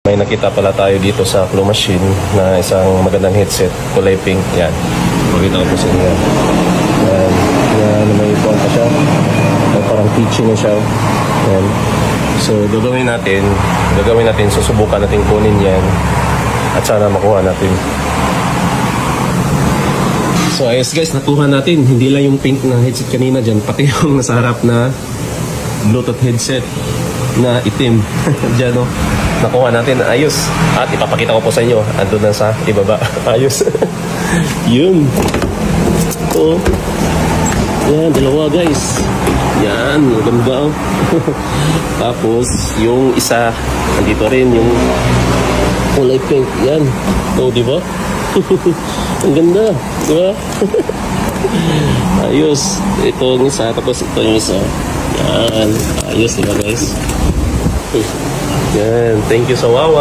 May nakita pala tayo dito sa claw machine na isang magandang headset, kulay pink. Yan. Pakita ko po sa inyo. Yan. Yan, may phone pa siya. Parang pitchy na siya. Yan. So, gagawin natin, susubukan natin kunin yan. At sana makuha natin. So, ayos guys, nakuha natin. Hindi lang yung pink na headset kanina dyan, pati yung nasa harap na Bluetooth headset na itim. Dyan, no? Nakuha natin, ayos. At ipapakita ko po sa inyo, andun na sa ibaba. Ayos. Yun. Ito. Yan, dalawa guys. Yan, maganda. Tapos, yung isa, andito rin, yung kulay pink. Yan. Ito, di ba? Ang ganda. Di ba? Ayos. Ito yung isa, tapos ito yung isa. Yan. Ayos, di ba guys? Yan. Thank you sa Wawa.